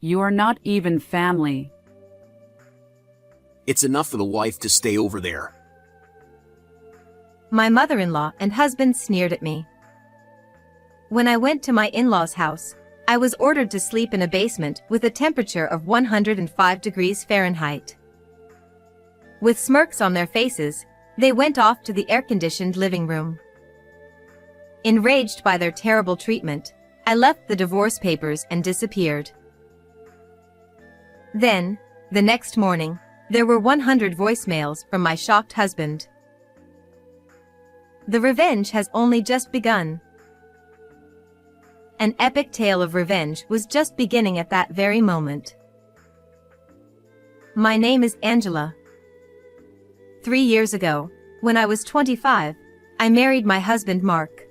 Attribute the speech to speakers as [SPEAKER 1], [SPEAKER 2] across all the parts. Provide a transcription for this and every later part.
[SPEAKER 1] You are not even family.
[SPEAKER 2] It's enough for the wife to stay over there.
[SPEAKER 3] My mother-in-law and husband sneered at me. When I went to my in-laws' house, I was ordered to sleep in a basement with a temperature of 105 degrees Fahrenheit. With smirks on their faces, they went off to the air-conditioned living room. Enraged by their terrible treatment, I left the divorce papers and disappeared. Then, the next morning, there were 100 voicemails from my shocked husband. The revenge has only just begun. An epic tale of revenge was just beginning at that very moment. My name is Angela. 3 years ago, when I was 25, I married my husband Mark.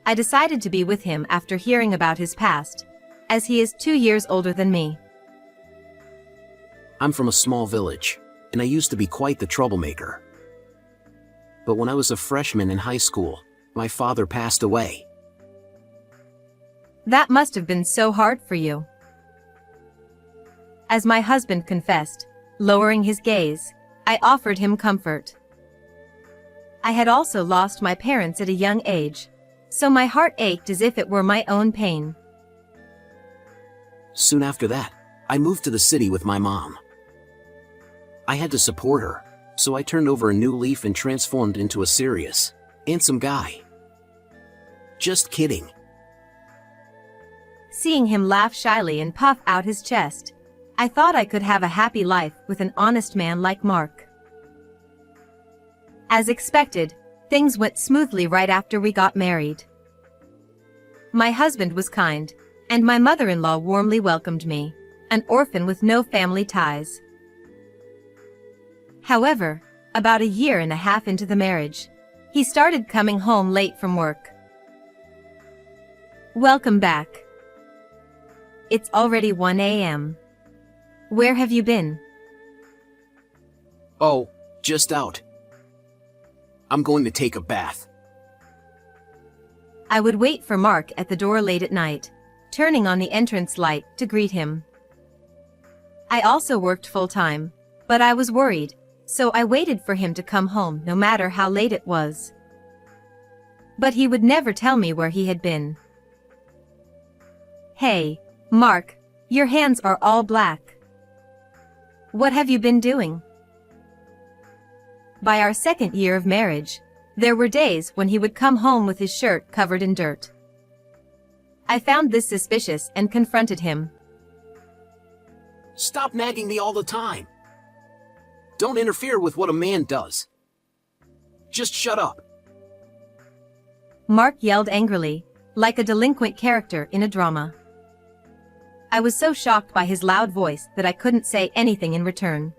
[SPEAKER 3] I decided to be with him after hearing about his past, as he is 2 years older than me.
[SPEAKER 2] I'm from a small village, and I used to be quite the troublemaker. But when I was a freshman in high school, my father passed away.
[SPEAKER 3] That must have been so hard for you. As my husband confessed, lowering his gaze, I offered him comfort. I had also lost my parents at a young age, so my heart ached as if it were my own pain.
[SPEAKER 2] Soon after that, I moved to the city with my mom. I had to support her, so I turned over a new leaf and transformed into a serious, handsome guy. Just kidding.
[SPEAKER 3] Seeing him laugh shyly and puff out his chest, I thought I could have a happy life with an honest man like Mark. As expected, things went smoothly right after we got married. My husband was kind, and my mother-in-law warmly welcomed me, an orphan with no family ties. However, about a year and a half into the marriage, he started coming home late from work. Welcome back. It's already 1 a.m. Where have you been?
[SPEAKER 2] Oh, just out. I'm going to take a bath.
[SPEAKER 3] I would wait for Mark at the door late at night, turning on the entrance light to greet him. I also worked full-time, but I was worried, so I waited for him to come home no matter how late it was. But he would never tell me where he had been. Hey, Mark, your hands are all black. What have you been doing? By our second year of marriage, there were days when he would come home with his shirt covered in dirt. I found this suspicious and confronted him.
[SPEAKER 2] Stop nagging me all the time. Don't interfere with what a man does. Just shut up.
[SPEAKER 3] Mark yelled angrily, like a delinquent character in a drama. I was so shocked by his loud voice that I couldn't say anything in return.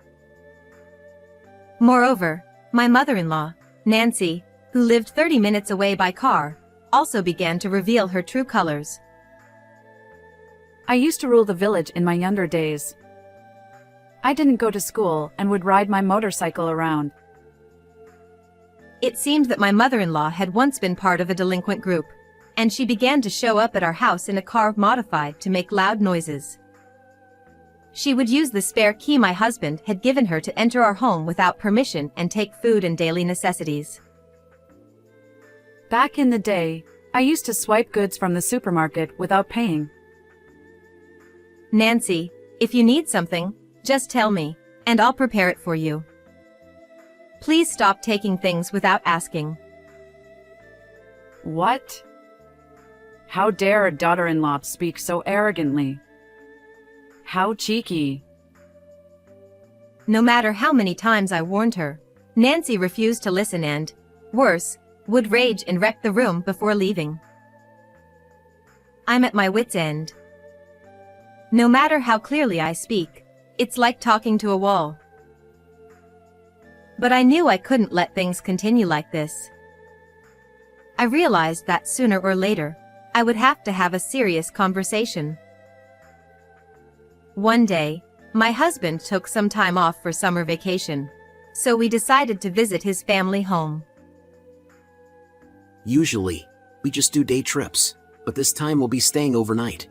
[SPEAKER 3] Moreover, my mother-in-law, Nancy, who lived 30 minutes away by car, also began to reveal her true colors.
[SPEAKER 1] I used to rule the village in my younger days. I didn't go to school and would ride my motorcycle around.
[SPEAKER 3] It seemed that my mother-in-law had once been part of a delinquent group, and she began to show up at our house in a car modified to make loud noises. She would use the spare key my husband had given her to enter our home without permission and take food and daily necessities.
[SPEAKER 1] Back in the day, I used to swipe goods from the supermarket without paying.
[SPEAKER 3] Nancy, if you need something, just tell me, and I'll prepare it for you. Please stop taking things without asking.
[SPEAKER 1] What? How dare a daughter-in-law speak so arrogantly? How cheeky.
[SPEAKER 3] No matter how many times I warned her, Nancy refused to listen and, worse, would rage and wreck the room before leaving. I'm at my wit's end. No matter how clearly I speak, it's like talking to a wall. But I knew I couldn't let things continue like this. I realized that sooner or later, I would have to have a serious conversation. One day, my husband took some time off for summer vacation, so we decided to visit his family home.
[SPEAKER 2] Usually, we just do day trips, but this time we'll be staying overnight.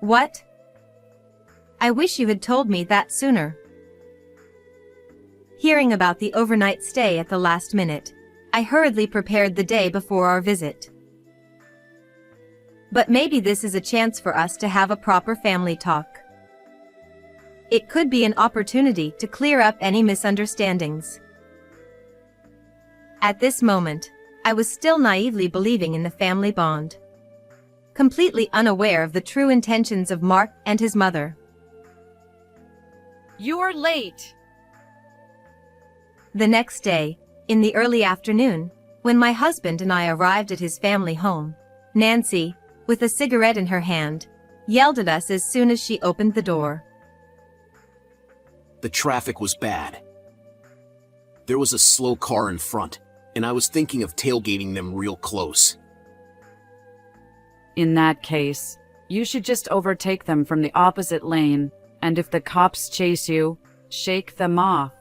[SPEAKER 3] What? I wish you had told me that sooner. Hearing about the overnight stay at the last minute, I hurriedly prepared the day before our visit. But maybe this is a chance for us to have a proper family talk. It could be an opportunity to clear up any misunderstandings. At this moment, I was still naively believing in the family bond, completely unaware of the true intentions of Mark and his mother.
[SPEAKER 1] You're late.
[SPEAKER 3] The next day, in the early afternoon, when my husband and I arrived at his family home, Nancy, with a cigarette in her hand, yelled at us as soon as she opened the door.
[SPEAKER 2] The traffic was bad. There was a slow car in front, and I was thinking of tailgating them real close.
[SPEAKER 1] In that case, you should just overtake them from the opposite lane, and if the cops chase you, shake them off.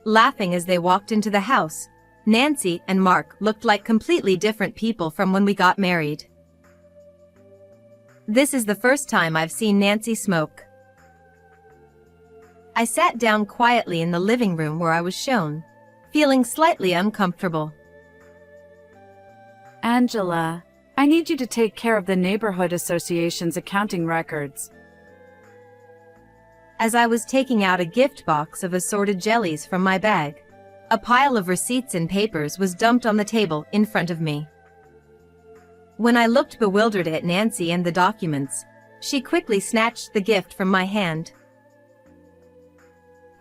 [SPEAKER 3] Laughing as they walked into the house, Nancy and Mark looked like completely different people from when we got married. This is the first time I've seen Nancy smoke. I sat down quietly in the living room where I was shown, feeling slightly uncomfortable.
[SPEAKER 1] Angela, I need you to take care of the neighborhood association's accounting records.
[SPEAKER 3] As I was taking out a gift box of assorted jellies from my bag, a pile of receipts and papers was dumped on the table in front of me. When I looked bewildered at Nancy and the documents, she quickly snatched the gift from my hand.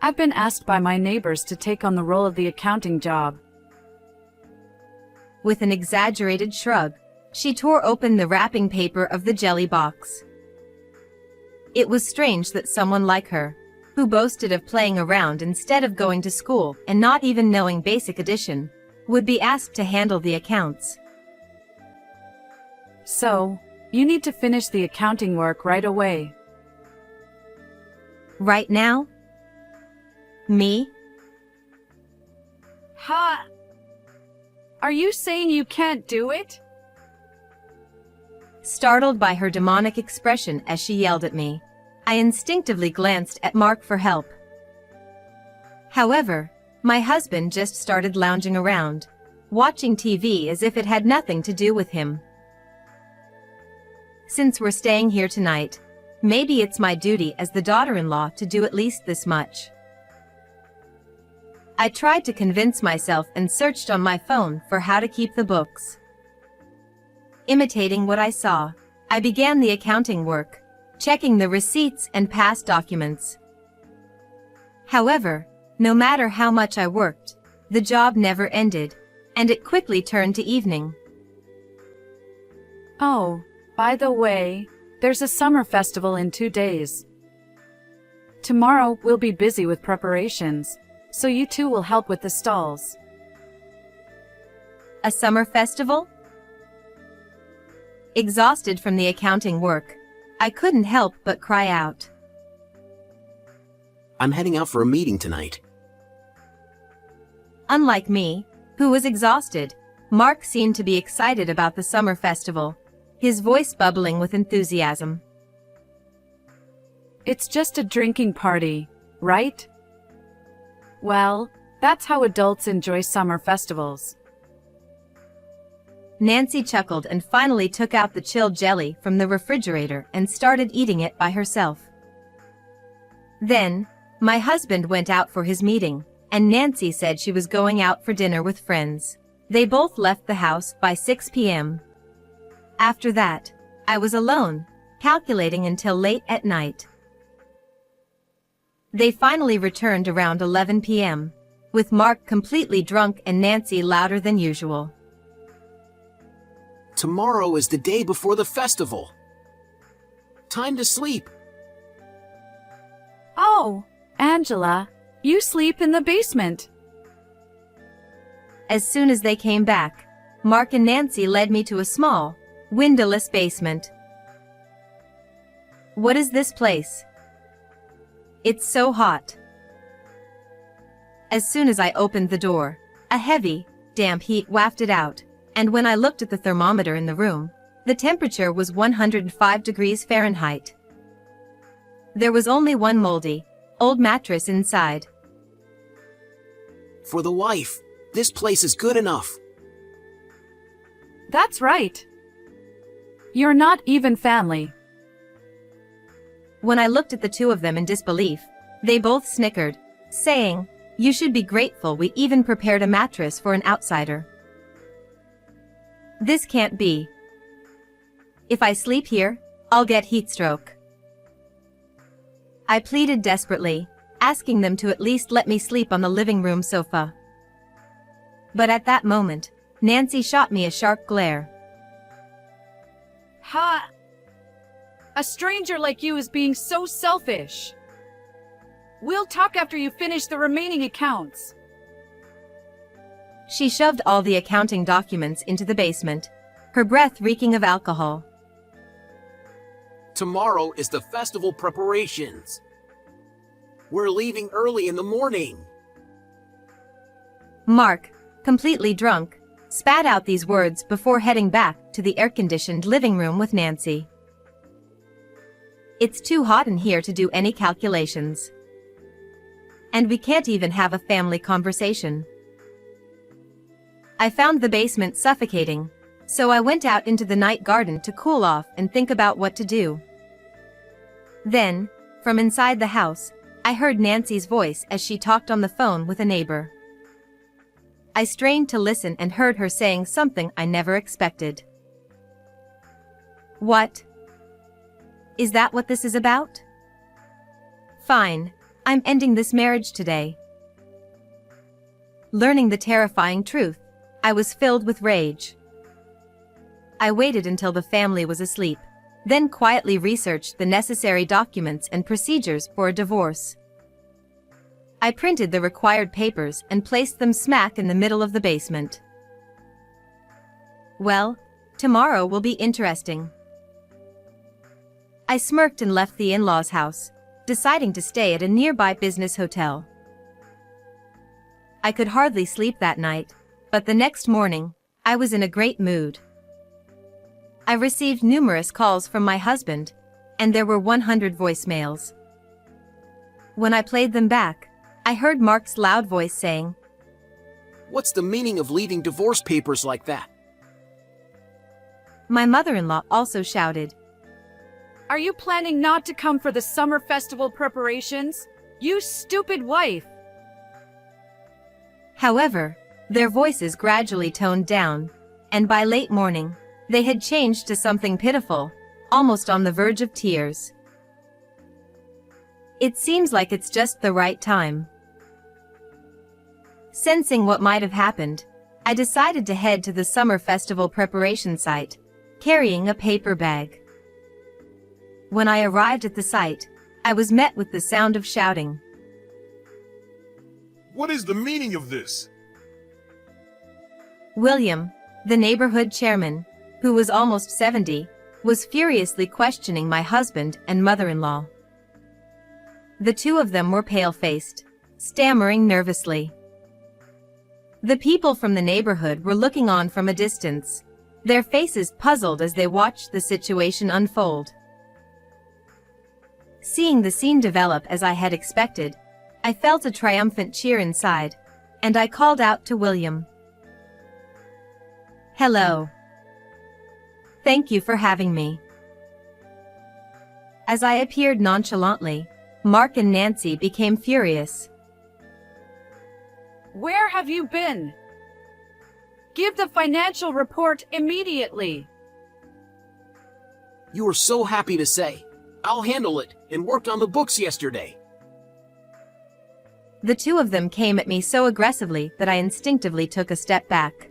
[SPEAKER 1] I've been asked by my neighbors to take on the role of the accounting job.
[SPEAKER 3] With an exaggerated shrug, she tore open the wrapping paper of the jelly box. It was strange that someone like her, who boasted of playing around instead of going to school and not even knowing basic addition, would be asked to handle the accounts.
[SPEAKER 1] So, you need to finish the accounting work right away.
[SPEAKER 3] Right now? Me?
[SPEAKER 1] Ha! Are you saying you can't do it?
[SPEAKER 3] Startled by her demonic expression as she yelled at me, I instinctively glanced at Mark for help. However, my husband just started lounging around, watching TV as if it had nothing to do with him. Since we're staying here tonight, maybe it's my duty as the daughter-in-law to do at least this much. I tried to convince myself and searched on my phone for how to keep the books. Imitating what I saw, I began the accounting work, checking the receipts and past documents. However, no matter how much I worked, the job never ended, and it quickly turned to evening.
[SPEAKER 1] Oh, by the way, there's a summer festival in 2 days. Tomorrow we'll be busy with preparations, so you two will help with the stalls.
[SPEAKER 3] A summer festival? Exhausted from the accounting work, I couldn't help but cry out.
[SPEAKER 2] I'm heading out for a meeting tonight.
[SPEAKER 3] Unlike me, who was exhausted, Mark seemed to be excited about the summer festival, his voice bubbling with enthusiasm.
[SPEAKER 1] It's just a drinking party, right? Well, that's how adults enjoy summer festivals.
[SPEAKER 3] Nancy chuckled and finally took out the chilled jelly from the refrigerator and started eating it by herself. Then, my husband went out for his meeting, and Nancy said she was going out for dinner with friends. They both left the house by 6 p.m. After that, I was alone, calculating until late at night. They finally returned around 11 p.m., with Mark completely drunk and Nancy louder than usual.
[SPEAKER 2] Tomorrow is the day before the festival. Time to sleep.
[SPEAKER 1] Oh, Angela, you sleep in the basement.
[SPEAKER 3] As soon as they came back, Mark and Nancy led me to a small, windowless basement. What is this place? It's so hot. As soon as I opened the door, a heavy, damp heat wafted out, and when I looked at the thermometer in the room, The temperature was 105 degrees Fahrenheit. There was only one moldy, old mattress inside.
[SPEAKER 2] For the wife, this place is good enough.
[SPEAKER 1] That's right. You're not even family.
[SPEAKER 3] When I looked at the two of them in disbelief, they both snickered, saying, "You should be grateful we even prepared a mattress for an outsider. This can't be. If I sleep here, I'll get heat stroke." I pleaded desperately, asking them to at least let me sleep on the living room sofa. But at that moment, Nancy shot me a sharp glare.
[SPEAKER 1] Ha! A stranger like you is being so selfish. We'll talk after you finish the remaining accounts.
[SPEAKER 3] She shoved all the accounting documents into the basement, her breath reeking of alcohol.
[SPEAKER 2] Tomorrow is the festival preparations. We're leaving early in the morning.
[SPEAKER 3] Mark, completely drunk, spat out these words before heading back to the air-conditioned living room with Nancy. It's too hot in here to do any calculations. And we can't even have a family conversation. I found the basement suffocating, so I went out into the night garden to cool off and think about what to do. Then, from inside the house, I heard Nancy's voice as she talked on the phone with a neighbor. I strained to listen and heard her saying something I never expected. "What? Is that what this is about? Fine, I'm ending this marriage today." Learning the terrifying truth, I was filled with rage. I waited until the family was asleep, then quietly researched the necessary documents and procedures for a divorce. I printed the required papers and placed them smack in the middle of the basement. Well, tomorrow will be interesting. I smirked and left the in-laws' house, deciding to stay at a nearby business hotel. I could hardly sleep that night, but the next morning, I was in a great mood. I received numerous calls from my husband, and there were 100 voicemails. When I played them back, I heard Mark's loud voice saying,
[SPEAKER 2] What's the meaning of leaving divorce papers like that?
[SPEAKER 3] My mother-in-law also shouted,
[SPEAKER 1] Are you planning not to come for the summer festival preparations? You stupid wife!
[SPEAKER 3] However, their voices gradually toned down, and by late morning, they had changed to something pitiful, almost on the verge of tears. It seems like it's just the right time. Sensing what might have happened, I decided to head to the summer festival preparation site, carrying a paper bag. When I arrived at the site, I was met with the sound of shouting.
[SPEAKER 4] What is the meaning of this?
[SPEAKER 3] William, the neighborhood chairman, who was almost 70, was furiously questioning my husband and mother-in-law. The two of them were pale-faced, stammering nervously. The people from the neighborhood were looking on from a distance, their faces puzzled as they watched the situation unfold. Seeing the scene develop as I had expected, I felt a triumphant cheer inside, and I called out to William. "Hello. Thank you for having me." As I appeared nonchalantly, Mark and Nancy became furious.
[SPEAKER 1] Where have you been? Give the financial report immediately.
[SPEAKER 2] You were so happy to say, I'll handle it, and worked on the books yesterday.
[SPEAKER 3] The two of them came at me so aggressively that I instinctively took a step back.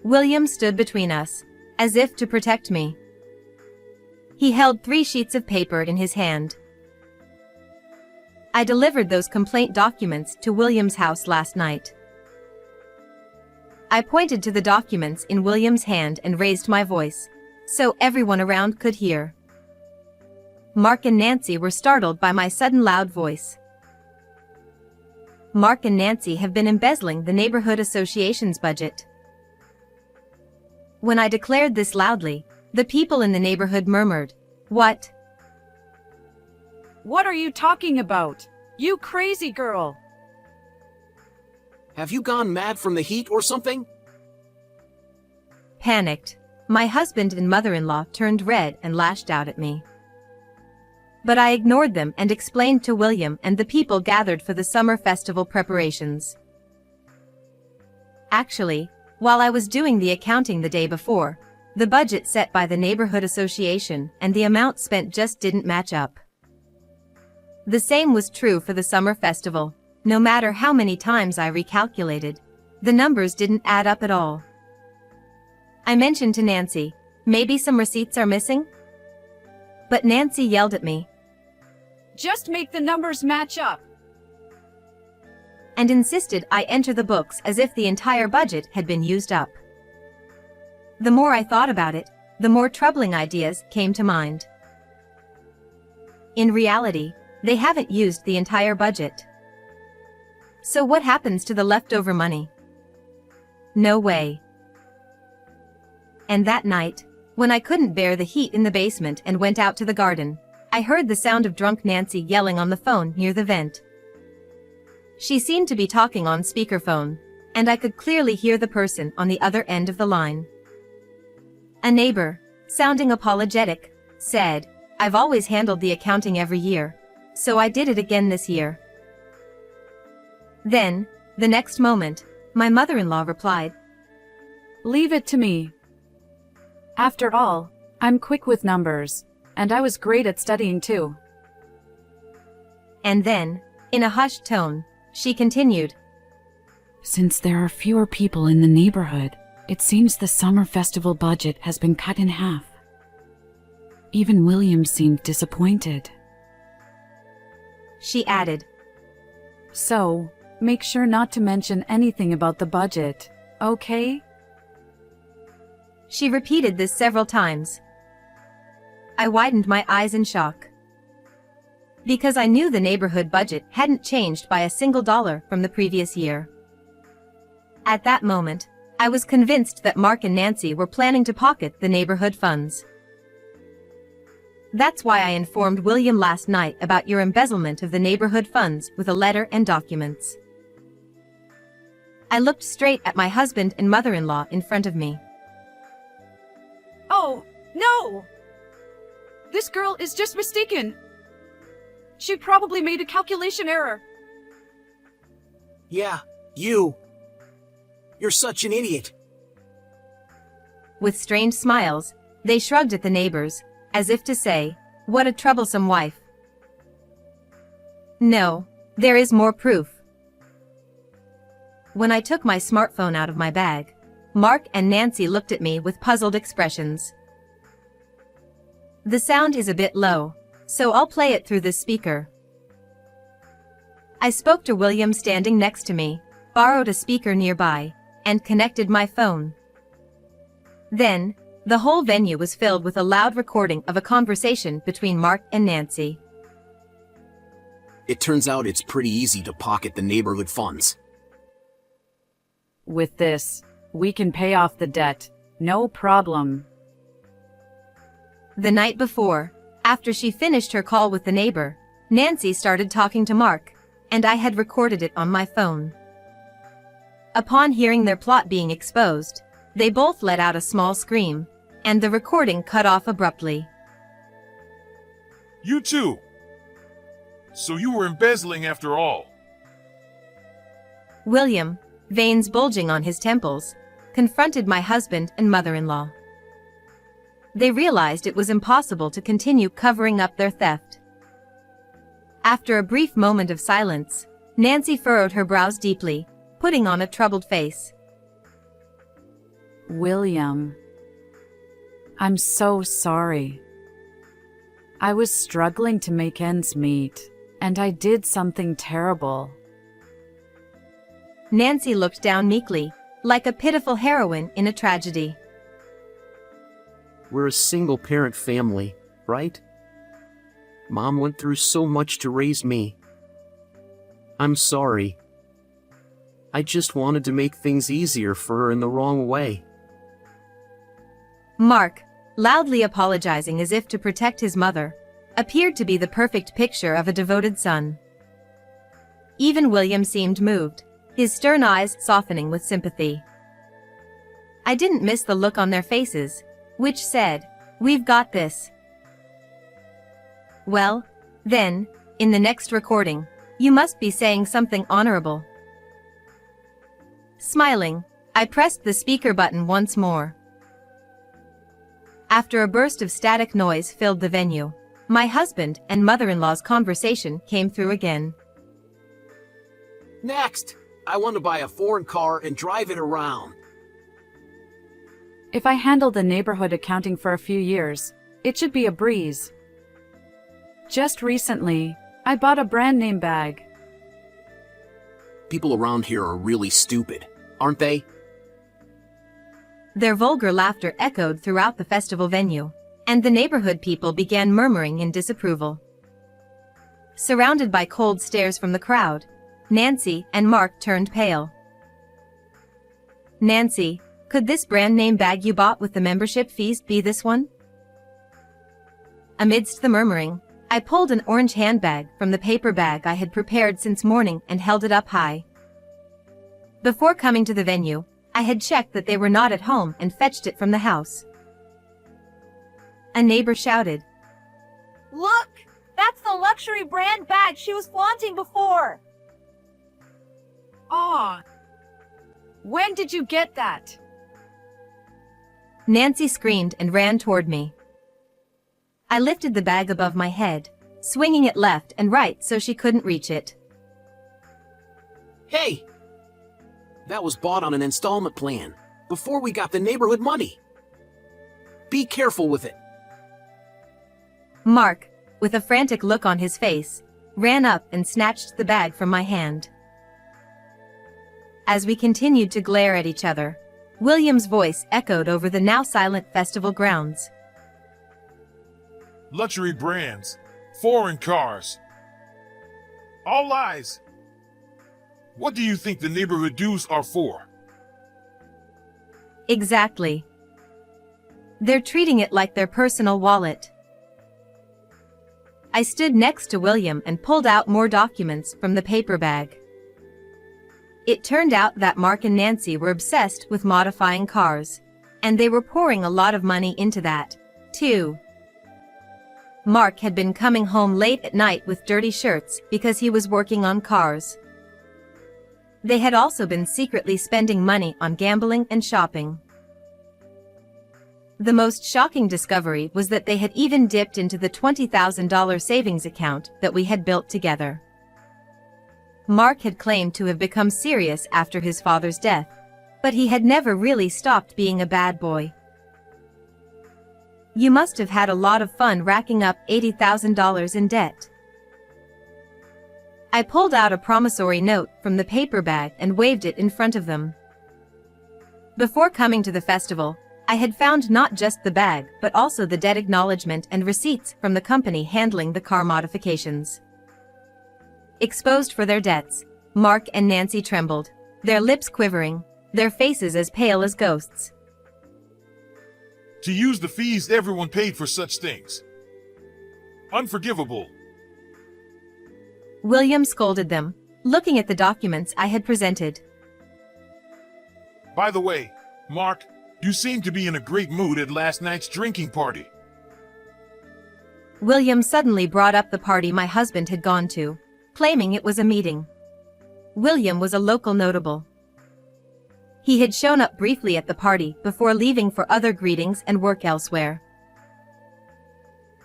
[SPEAKER 3] William stood between us, as if to protect me. He held 3 sheets of paper in his hand. I delivered those complaint documents to William's house last night. I pointed to the documents in William's hand and raised my voice, so everyone around could hear. Mark and Nancy were startled by my sudden loud voice. Mark and Nancy have been embezzling the neighborhood association's budget. When I declared this loudly, the people in the neighborhood murmured, "What?"
[SPEAKER 1] What are you talking about? You crazy girl!
[SPEAKER 2] Have you gone mad from the heat or something?
[SPEAKER 3] Panicked, my husband and mother-in-law turned red and lashed out at me. But I ignored them and explained to William and the people gathered for the summer festival preparations. Actually, while I was doing the accounting the day before, the budget set by the neighborhood association and the amount spent just didn't match up. The same was true for the summer festival. No matter how many times I recalculated, the numbers didn't add up at all. I mentioned to Nancy, maybe some receipts are missing? But Nancy yelled at me
[SPEAKER 1] Just make the numbers match up.
[SPEAKER 3] and insisted I enter the books as if the entire budget had been used up. The more I thought about it, the more troubling ideas came to mind. In reality, they haven't used the entire budget. So what happens to the leftover money? No way. And that night, when I couldn't bear the heat in the basement and went out to the garden, I heard the sound of drunk Nancy yelling on the phone near the vent. She seemed to be talking on speakerphone, and I could clearly hear the person on the other end of the line. A neighbor, sounding apologetic, said, "I've always handled the accounting every year, so I did it again this year." Then, the next moment, my mother-in-law replied,
[SPEAKER 1] Leave it to me. After all, I'm quick with numbers, and I was great at studying too.
[SPEAKER 3] and then, in a hushed tone, she continued,
[SPEAKER 1] Since there are fewer people in the neighborhood, it seems the summer festival budget has been cut in half. Even William seemed disappointed.
[SPEAKER 3] She added,
[SPEAKER 1] So, make sure not to mention anything about the budget, okay?
[SPEAKER 3] She repeated this several times. I widened my eyes in shock. Because I knew the neighborhood budget hadn't changed by a single dollar from the previous year. At that moment, I was convinced that Mark and Nancy were planning to pocket the neighborhood funds. That's why I informed William last night about your embezzlement of the neighborhood funds with a letter and documents. I looked straight at my husband and mother-in-law in front of me.
[SPEAKER 1] Oh, no! This girl is just mistaken. She probably made a calculation error.
[SPEAKER 2] Yeah, you. You're such an idiot.
[SPEAKER 3] With strange smiles, they shrugged at the neighbors, as if to say, "What a troublesome wife." No, there is more proof. When I took my smartphone out of my bag, Mark and Nancy looked at me with puzzled expressions. The sound is a bit low, so I'll play it through this speaker. I spoke to William standing next to me, borrowed a speaker nearby, and connected my phone. Then, the whole venue was filled with a loud recording of a conversation between Mark and Nancy.
[SPEAKER 2] It turns out it's pretty easy to pocket the neighborhood funds.
[SPEAKER 1] With this, we can pay off the debt. No problem.
[SPEAKER 3] The night before, after she finished her call with the neighbor, Nancy started talking to Mark, and I had recorded it on my phone. Upon hearing their plot being exposed, they both let out a small scream, and the recording cut off abruptly.
[SPEAKER 4] You too. So you were embezzling after all.
[SPEAKER 3] William, veins bulging on his temples, confronted my husband and mother-in-law. They realized it was impossible to continue covering up their theft. After a brief moment of silence, Nancy furrowed her brows deeply, putting on a troubled face.
[SPEAKER 1] William, I'm so sorry. I was struggling to make ends meet, and I did something terrible.
[SPEAKER 3] Nancy looked down meekly, like a pitiful heroine in a tragedy.
[SPEAKER 2] We're a single-parent family, right? Mom went through so much to raise me. I'm sorry. I just wanted to make things easier for her in the wrong way.
[SPEAKER 3] Mark, loudly apologizing as if to protect his mother, appeared to be the perfect picture of a devoted son. Even William seemed moved, his stern eyes softening with sympathy. I didn't miss the look on their faces, which said, "We've got this." Well, then, in the next recording, you must be saying something honorable. Smiling, I pressed the speaker button once more. After a burst of static noise filled the venue, my husband and mother-in-law's conversation came through again.
[SPEAKER 2] Next, I want to buy a foreign car and drive it around.
[SPEAKER 1] If I handle the neighborhood accounting for a few years, it should be a breeze. Just recently, I bought a brand name bag.
[SPEAKER 2] People around here are really stupid, aren't they?
[SPEAKER 3] Their vulgar laughter echoed throughout the festival venue, and the neighborhood people began murmuring in disapproval. Surrounded by cold stares from the crowd, Nancy and Mark turned pale. Nancy, could this brand name bag you bought with the membership fees be this one? Amidst the murmuring, I pulled an orange handbag from the paper bag I had prepared since morning and held it up high. Before coming to the venue, I had checked that they were not at home and fetched it from the house. A neighbor shouted,
[SPEAKER 5] Look! That's the luxury brand bag she was flaunting before!
[SPEAKER 1] Aw! When did you get that?
[SPEAKER 3] Nancy screamed and ran toward me. I lifted the bag above my head, swinging it left and right so she couldn't reach it.
[SPEAKER 2] Hey! That was bought on an installment plan, before we got the neighborhood money. Be careful with it.
[SPEAKER 3] Mark, with a frantic look on his face, ran up and snatched the bag from my hand. As we continued to glare at each other, William's voice echoed over the now silent festival grounds.
[SPEAKER 4] Luxury brands, foreign cars. All lies. What do you think the neighborhood dues are for?
[SPEAKER 3] Exactly. They're treating it like their personal wallet. I stood next to William and pulled out more documents from the paper bag. It turned out that Mark and Nancy were obsessed with modifying cars, and they were pouring a lot of money into that, too. Mark had been coming home late at night with dirty shirts because he was working on cars. They had also been secretly spending money on gambling and shopping. The most shocking discovery was that they had even dipped into the $20,000 savings account that we had built together. Mark had claimed to have become serious after his father's death, but he had never really stopped being a bad boy. You must have had a lot of fun racking up $80,000 in debt. I pulled out a promissory note from the paper bag and waved it in front of them. Before coming to the festival, I had found not just the bag but also the debt acknowledgement and receipts from the company handling the car modifications. Exposed for their debts, Mark and Nancy trembled, their lips quivering, their faces as pale as ghosts.
[SPEAKER 4] To use the fees everyone paid for such things. Unforgivable.
[SPEAKER 3] William scolded them, looking at the documents I had presented.
[SPEAKER 4] By the way, Mark, you seem to be in a great mood at last night's drinking party.
[SPEAKER 3] William suddenly brought up the party my husband had gone to, claiming it was a meeting. William was a local notable. He had shown up briefly at the party before leaving for other greetings and work elsewhere.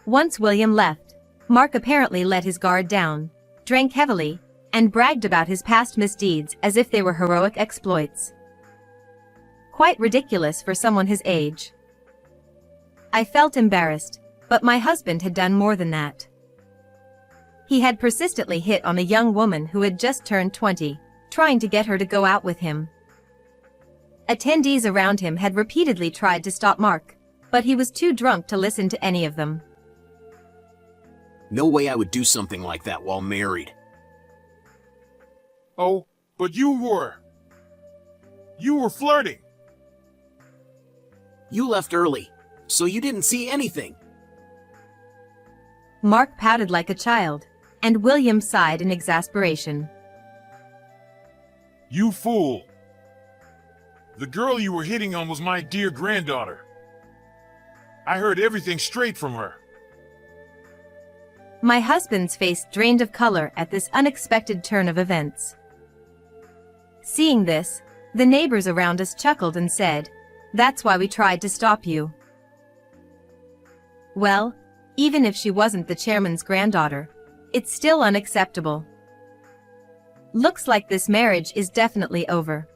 [SPEAKER 3] Once William left, Mark apparently let his guard down, drank heavily, and bragged about his past misdeeds as if they were heroic exploits. Quite ridiculous for someone his age. I felt embarrassed, but my husband had done more than that. He had persistently hit on a young woman who had just turned 20, trying to get her to go out with him. Attendees around him had repeatedly tried to stop Mark, but he was too drunk to listen to any of them.
[SPEAKER 2] No way I would do something like that while married.
[SPEAKER 4] Oh, but you were flirting.
[SPEAKER 2] You left early, So you didn't see anything?
[SPEAKER 3] Mark pouted like a child, and William sighed in exasperation.
[SPEAKER 4] You fool! The girl you were hitting on was my dear granddaughter. I heard everything straight from her.
[SPEAKER 3] My husband's face drained of color at this unexpected turn of events. Seeing this, the neighbors around us chuckled and said, "That's why we tried to stop you." Well, even if she wasn't the chairman's granddaughter, it's still unacceptable. Looks like this marriage is definitely over.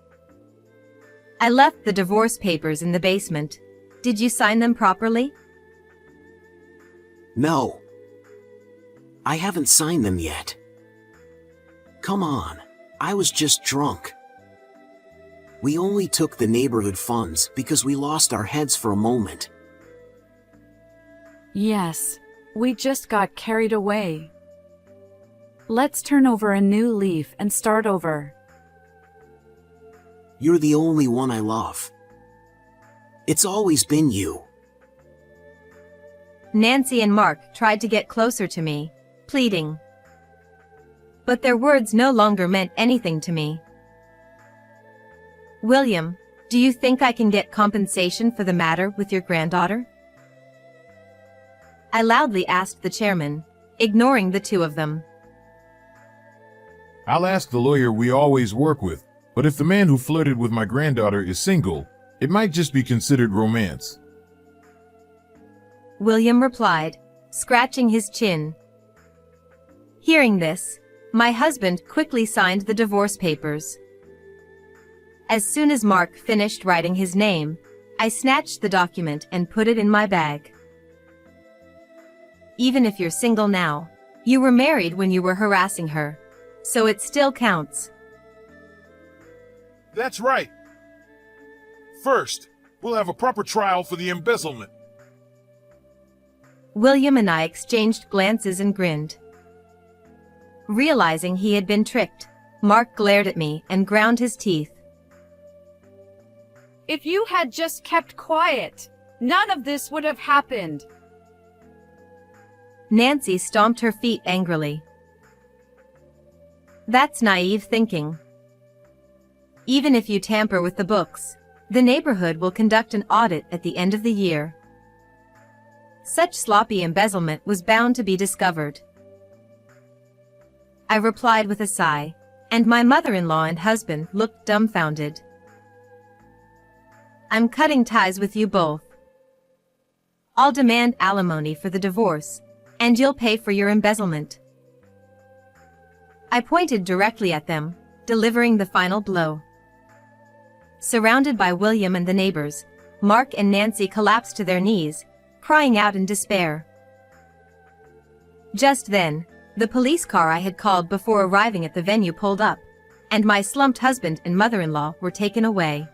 [SPEAKER 3] I left the divorce papers in the basement. Did you sign them properly?
[SPEAKER 2] No. I haven't signed them yet. Come on, I was just drunk. We only took the neighborhood funds because we lost our heads for a moment.
[SPEAKER 1] Yes, we just got carried away. Let's turn over a new leaf and start over.
[SPEAKER 2] You're the only one I love. It's always been you.
[SPEAKER 3] Nancy and Mark tried to get closer to me, pleading. But their words no longer meant anything to me. William, do you think I can get compensation for the matter with your granddaughter? I loudly asked the chairman, ignoring the two of them.
[SPEAKER 4] I'll ask the lawyer we always work with, but if the man who flirted with my granddaughter is single, it might just be considered romance.
[SPEAKER 3] William replied, scratching his chin. Hearing this, my husband quickly signed the divorce papers. As soon as Mark finished writing his name, I snatched the document and put it in my bag. Even if you're single now, you were married when you were harassing her, so it still counts.
[SPEAKER 4] That's right. First, we'll have a proper trial for the embezzlement.
[SPEAKER 3] William and I exchanged glances and grinned. Realizing he had been tricked, Mark glared at me and ground his teeth.
[SPEAKER 1] If you had just kept quiet, none of this would have happened.
[SPEAKER 3] Nancy stomped her feet angrily. That's naive thinking. Even if you tamper with the books, the neighborhood will conduct an audit at the end of the year. Such sloppy embezzlement was bound to be discovered. I replied with a sigh, and my mother-in-law and husband looked dumbfounded. I'm cutting ties with you both. I'll demand alimony for the divorce, and you'll pay for your embezzlement. I pointed directly at them, delivering the final blow. Surrounded by William and the neighbors, Mark and Nancy collapsed to their knees, crying out in despair. Just then, the police car I had called before arriving at the venue pulled up, and my slumped husband and mother-in-law were taken away.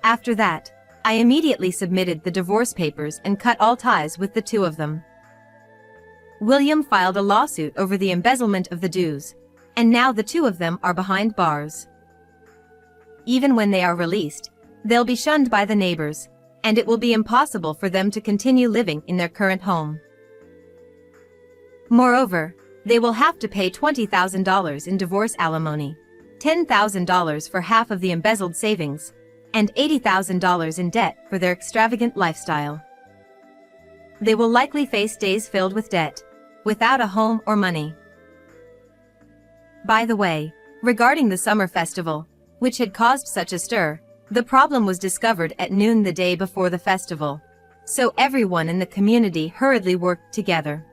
[SPEAKER 3] After that, I immediately submitted the divorce papers and cut all ties with the two of them. William filed a lawsuit over the embezzlement of the dues, and now the two of them are behind bars. Even when they are released, they'll be shunned by the neighbors, and it will be impossible for them to continue living in their current home. Moreover, they will have to pay $20,000 in divorce alimony, $10,000 for half of the embezzled savings, and $80,000 in debt for their extravagant lifestyle. They will likely face days filled with debt, without a home or money. By the way, regarding the summer festival, which had caused such a stir, the problem was discovered at noon the day before the festival, so everyone in the community hurriedly worked together.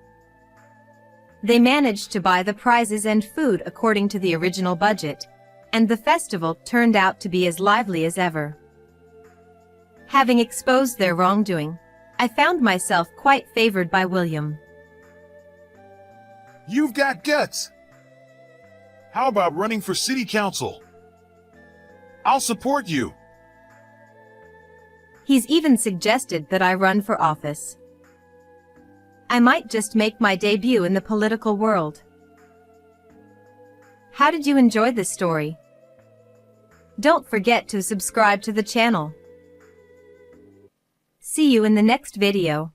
[SPEAKER 3] They managed to buy the prizes and food according to the original budget, and the festival turned out to be as lively as ever. Having exposed their wrongdoing, I found myself quite favored by William.
[SPEAKER 4] You've got guts. How about running for city council? I'll support you.
[SPEAKER 3] He's even suggested that I run for office. I might just make my debut in the political world. How did you enjoy this story? Don't forget to subscribe to the channel. See you in the next video.